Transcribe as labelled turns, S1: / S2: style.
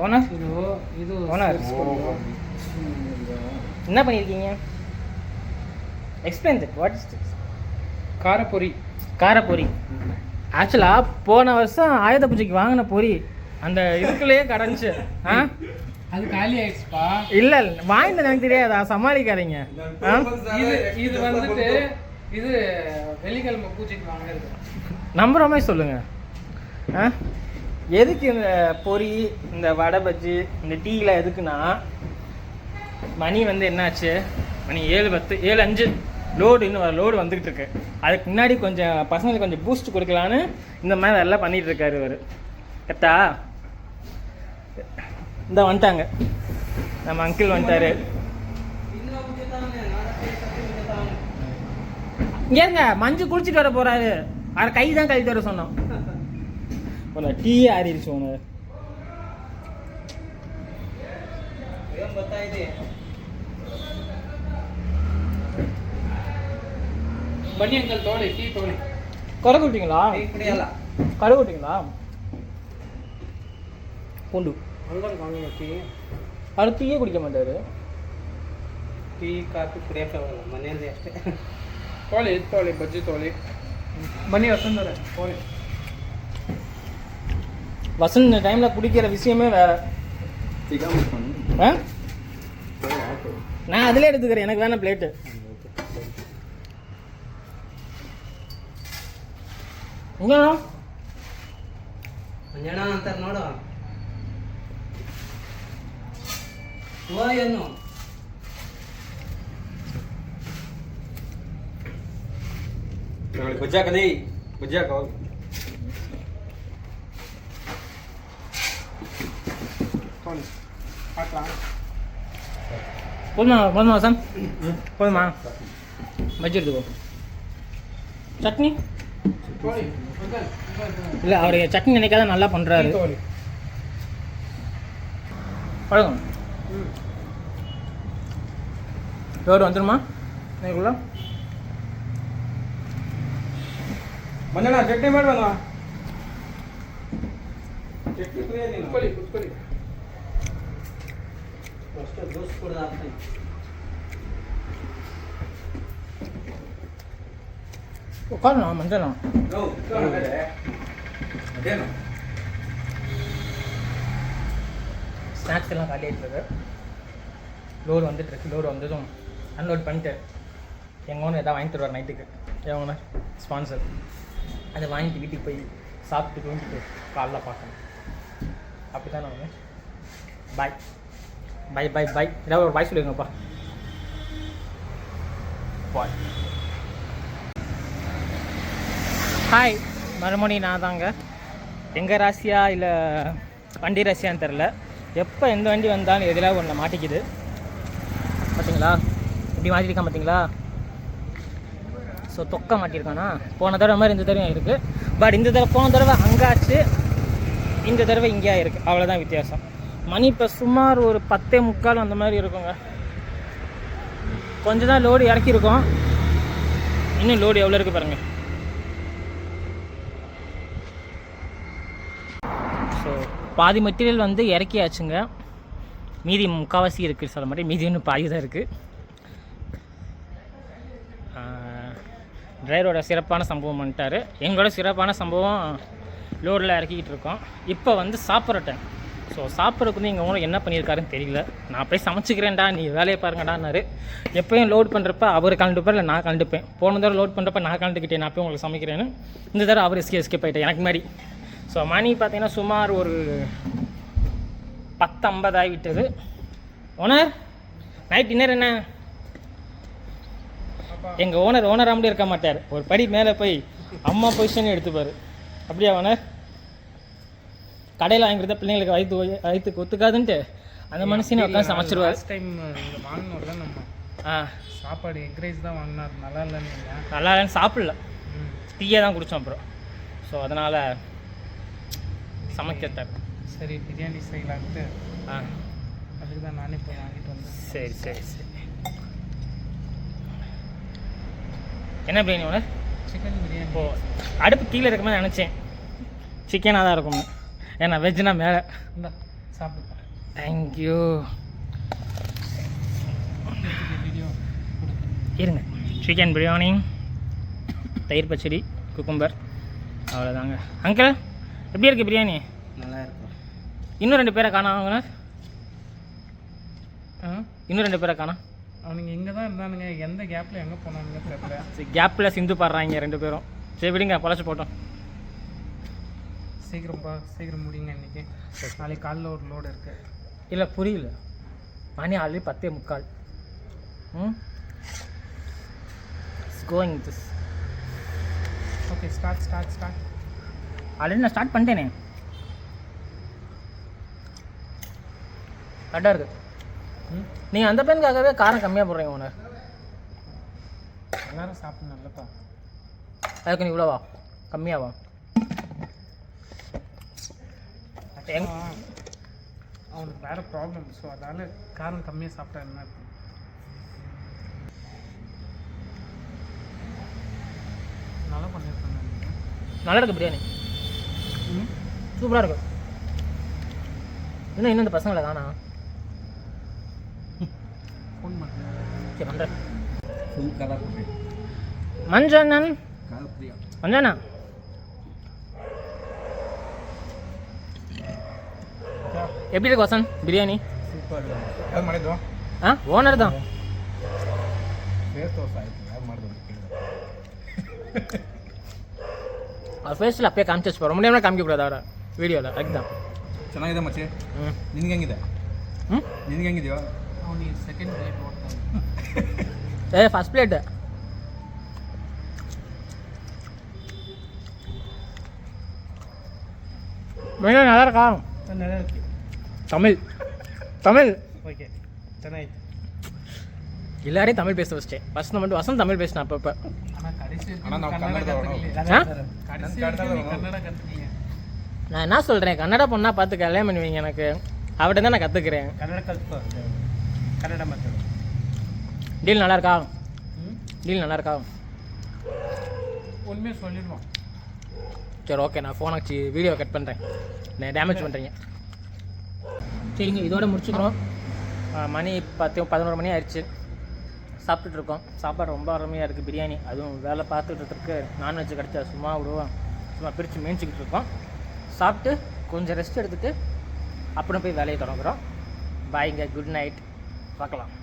S1: Owner
S2: இது
S1: owner என்ன பண்ணியிருக்கீங்க? Explain that. What is this?
S2: காரப்பொரி.
S1: காரப்பொரி. ஆக்சுவலாக போன வருஷம் ஆயுத பூஜைக்கு வாங்கின பொரி அந்த இதுக்குள்ளேயே கடைஞ்சி
S2: அது காலி ஆயிடுச்சுப்பா.
S1: இல்லை வாங்கிட்டு எனக்கு தெரியாதா, சமாளிக்காதீங்க.
S2: இது வந்துட்டு இது வெள்ளிக்கிழமை பூஜைக்கு வாங்குறது.
S1: நம்புற மாதிரி சொல்லுங்க. எதுக்கு இந்த பொரி, இந்த வடை பஜ்ஜி, இந்த டீலாம் எதுக்குன்னா, மணி வந்து என்னாச்சு, மணி 7:10 7:05 லோடு இன்னும் லோடு வந்துக்கிட்டு இருக்கு. அதுக்கு முன்னாடி கொஞ்சம் பசங்களுக்கு கொஞ்சம் பூஸ்ட் கொடுக்கலான்னு இந்த மாதிரி எல்லாம் பண்ணிகிட்டு இருக்காரு இவர். கரெக்டா? இந்த வந்துட்டாங்க, நம்ம அங்கிள் வந்துட்டாரு. இங்கேங்க மஞ்சு குளிச்சுட்டு வர போகிறாரு. அவர் கை தான் கழித்து வர சொன்னோம். ஒன்று டீ ஆறிடுச்சு ஒன்று.
S2: பனி அங்கல் தோலை டீ தோலை
S1: கரை விட்டீங்களா? கரை விட்டீங்களா? பூண்டு அவர் டீயே குடிக்க மாட்டார்.
S2: ಟೀ ಕಾಫಿ ಕುಡಿಯೋಕೆ ಮನೆಯಲ್ಲಿ ಅಷ್ಟೇ. ತೋಳಿ ತೋಳಿ ಬಜ್ಜಿ ತೋಳಿ ಬನ್ನಿ ವಸಂತರೇ ತೋಳಿ.
S1: வசந்த் இந்த டைமில் குடிக்கிற விஷயமே வேறு. நான் அதிலே எடுத்துக்கிறேன், எனக்கு வேணாம் பிளேட்டு. ಇಂಗೇನು
S2: ಅಂಜಣ ಅಂತಾರೆ ನೋಡು. ಏನು
S3: ಬಜ್ಜಾಕದಿ ಬಜ್ಜಾಕ
S1: போதுமா போதுமா வசந்த்? போதுமா? பஜ்ஜி எடுத்துக்கோ. சட்னி இல்லை, அவர் சட்னி நினைக்காத நல்லா பண்ணுறாரு. பழகம் ரோடு வந்துடுமா இன்னைக்குள்ள?
S3: ಮಂಜಣ್ಣ ಚಟ್ನಿ ಮಾಡ್ಬೇಡ. ಚಟ್ನಿ
S2: ಕುತ್ಕೊಳ್ಳಿ ಕುತ್ಕೊಳ್ಳಿ.
S3: ಅಷ್ಟೇ ದೋಸ್ತ್ ಕೂಡ ಆಗ್ತಾನೆ.
S1: உட்காரண்ணா மஞ்சள்
S3: ಅದೇನು
S1: ஸ்நாக்ஸ் எல்லாம் காலி ஆகிட்டு லோடு வந்துட்டுருக்கு. லோடு வந்ததும் அன்லோட் பண்ணிட்டு எங்கள் ஓனர் எதாவது வாங்கி தருவார் நைட்டுக்கு. என் ஓனர் ஸ்பான்சர். அதை வாங்கிட்டு வீட்டுக்கு போய் சாப்பிட்டு தூங்கிட்டு காலைல பார்க்கணும். அப்படி தான் நான் பாய் பாய் பாய் பாய். ஏதாவது ஒரு பாய் சொல்லுங்கப்பா. பாய். ஹாய், மறுபடியும் நான் தாங்க. எங்கள் ராசியா இல்லை வண்டி ராசியான்னு தெரில. எப்போ எந்த வண்டி வந்தாலும் எதில் ஒன்று மாட்டிக்குது. பார்த்தீங்களா இப்படி மாட்டிருக்கான் பார்த்தீங்களா? ஸோ தொக்க மாட்டியிருக்கானா? போன தடவை மாதிரி இந்த தடவை இருக்குது. பட் இந்த தடவை போன தடவை அங்காச்சு, இந்த தடவை இங்கேயா இருக்குது. அவ்வளோதான் வித்தியாசம். மணி இப்போ சுமார் ஒரு 10:45 அந்த மாதிரி இருக்குங்க. கொஞ்சம் தான் லோடு இறக்கியிருக்கோம். இன்னும் லோடு எவ்வளோ இருக்குது பாருங்கள். ஸோ பாதி மெட்டீரியல் வந்து இறக்கியாச்சுங்க. மீதி முக்கால்வாசி இருக்குது சொல்ல மாட்டேன். மீதி இன்னும் பாதி தான் இருக்குது. டிரைவரோட சிறப்பான சம்பவம் பண்ணிட்டார். எங்களோட சிறப்பான சம்பவம் லோடில் இறக்கிக்கிட்டு இருக்கோம். இப்போ வந்து சாப்பிட்ற டைம். ஸோ சாப்பிட்றதுக்கு வந்து எங்கள் ஓனர் என்ன பண்ணியிருக்காருன்னு தெரியல. நான் போய் சமைச்சிக்கிறேன்டா, நீ வேலையை பாருங்கடான்னாரு. எப்போயும் லோட் பண்ணுறப்ப அவர் கலந்துப்பார், இல்லை நான் கலந்துப்பேன். போன தடவை லோட் பண்ணுறப்ப நான் கலந்துக்கிட்டேன், நான் போய் உங்களுக்கு சமைக்கிறேன்னு. இந்த தடவை அவர் எஸ்கேப் ஆகிட்டேன் எனக்கு மாதிரி. ஸோ மணி பார்த்தீங்கன்னா சுமார் ஒரு 10:50 ஆகிவிட்டது. ஓனர் நைட் டின்னர் என்ன? எங்கள் ஓனர் அப்படி இருக்க மாட்டார். ஒரு படி மேலே போய் அம்மா பொசிஷன் எடுத்துப்பார். அப்படியா ஓனர்? கடையில் வாங்கிக்கிறத பிள்ளைங்களுக்கு வயிற்றுக்கு ஒத்துக்காதுன்ட்டு அந்த மனுஷனே உட்காந்து சமைச்சிருவார்.
S2: லாஸ்ட் டைம் வாங்கினோம்ல நம்ம சாப்பாடு எக் ரைஸ் தான் வாங்கினார். நல்லா இல்லைன்னு
S1: நல்லா இல்லைன்னு சாப்பிடல, டீயே தான் குடித்தோம் அப்புறம். ஸோ அதனால் சமைக்கத்தார்.
S2: சரி பிரியாணி செய்யலான்ட்டு அதுக்கு தான் நானே போய் வாங்கிட்டு வந்தேன்.
S1: சரி சரி சரி. என்ன பிரியாணி ஓனர்?
S2: சிக்கன் பிரியாணி.
S1: ஓ, அடுப்பு கீழே இருக்குமே நினச்சேன் சிக்கனாக தான் இருக்கும்னு. ஏன்னா வெஜ்னா மேலே.
S2: இந்தா சாப்பிடுப்பா.
S1: தேங்க்யூ.
S2: வீடியோ
S1: இருங்க. சிக்கன் பிரியாணி, தயிர் பச்சடி, குக்கும்பர், அவ்வளோதாங்க. அங்கிள் எப்படி இருக்குது பிரியாணி?
S3: நல்லா இருக்கும்.
S1: இன்னும் 2 பேரை காணோம். அவங்க இன்னும் 2 பேரை காணோம்.
S2: அவனுங்க இங்கே தான் இருந்தானுங்க. எந்த கேப்பில் எங்கே போனானுங்க தெரியல.
S1: சரி, கேப்பில் சிந்து பாடுறாங்க 2 பேரும். சரி விடுங்க, பழச்சு போட்டோம்.
S2: சீக்கிரம் முடியுங்க இன்றைக்கி. நாளைக்கு காலையில் ஒரு லோடு இருக்குது.
S1: இல்லை புரியல, மணி already 10:45. Going this.
S2: Okay, start.
S1: Already நான் ஸ்டார்ட் பண்ணிட்டேனே. கரெக்டாக இருக்குது. நீங்கள் அந்த பையனுக்காகவே காரம் கம்மியாக போடுறீங்க ஓனர்.
S2: எல்லாரும் சாப்பிடணும் நல்லப்பா.
S1: அதுக்கு நீ இவ்வளோவா கம்மியாவா?
S2: அவனுக்கு வேறு ப்ராப்ளம். ஸோ அதனால் காரம் கம்மியாக சாப்பிட்டா என்ன இருக்கும்? நல்லா பண்ணியிருக்கேன்.
S1: நல்லா இருக்கு பிரியாணி. சூப்பராக இருக்கு. இன்னும் இந்த பசங்களை காணா.
S2: ஃபோன் பண்ணுறேன்.
S1: சரி பண்ணுறேன்.
S3: ஃபுல் கலர் புரி.
S1: மஞ்சண்ணன்
S3: கலர் புரியா.
S1: மஞ்சண்ணா எப்படி இருக்கு வசன் பிரியாணி?
S3: ಸೂಪರ್. ಯಾರು ಮಾಡಿದ್ದು?
S1: ಓನರ್ தான்.
S3: ಫೇಸ್ ತೋರ್ಸ ಆಯ್ತು. ಯಾರು ಮಾಡಿದ್ದು ಅಂತ ಕೇಳಿದೆ.
S1: ಅವ್ರ ಫೇಸಲ್ಲಿ ಅಪ್ಪೇ ಕಾಮಿಸ್ಬೋದು. ரொம்ப நேரம் காமிக்கக்கூடாது அவரை வீடியோவில். அதுதான்
S3: ಚೆನ್ನಾಗಿದೆ ಮಚ್ಚಿ. ನಿನಗೆ ಹೆಂಗಿದೆ? ನಿನಗೆ ಹೆಂಗಿದೆಯೋ?
S2: ಅವನಿಗೆ ಸೆಕೆಂಡ್ ಪ್ಲೇಟ್ ಓಡ್ತಾನೆ.
S1: First plate. பிரியாணி நல்லா இருக்கா?
S2: நல்லா இருக்கு.
S1: தமிழ்
S2: ஓகே, ಚೆನ್ನಾಗಿತ್ತು.
S1: எல்லாரையும் தமிழ் பேச வச்சிட்டேன். ஃபஸ்ட் மட்டும் வசந்த் தமிழ் பேசினேன் அப்பப்போ.
S2: ஆனால் கடைசி
S3: ஆனால் ನಾವು
S2: கன்னட
S3: ಕನ್ನಡದವರು.
S2: கற்றுக்கலையே.
S1: நான் என்ன சொல்கிறேன், கன்னடா பொண்ணா பார்த்து கல்யாணம் பண்ணுவீங்க. எனக்கு அவட்ட தான் நான் கற்றுக்குறேன்.
S2: ಕನ್ನಡ ಕಲ್ತ್ಕೋ. ಕನ್ನಡ ಮಾತಾಡು.
S1: டீல் நல்லா இருக்கா? டீல் நல்லா இருக்கா?
S2: உண்மையை சொல்லிடுவான்.
S1: சரி ஓகே, நான் ஃபோன் வச்சு வீடியோ கட் பண்ணுறேன். நான் டேமேஜ் பண்ணுறீங்க. சரிங்க, இதோட முடிச்சுக்கிறோம். மணி 11 மணி ஆயிடுச்சு. சாப்பிட்டுட்ருக்கோம். சாப்பாடு ரொம்ப அருமையாக இருக்குது. பிரியாணி அதுவும் வேலை பார்த்துக்கிட்டு நான்வெஜ் கிடச்சா சும்மா விடுவோம். சும்மா பிரித்து மேய்ச்சிக்கிட்டு இருக்கோம். சாப்பிட்டு கொஞ்சம் ரெஸ்ட் எடுத்துகிட்டு அப்புறம் போய் வேலையை தொடங்குகிறோம். பாய்ங்க, குட் நைட், பார்க்கலாம்.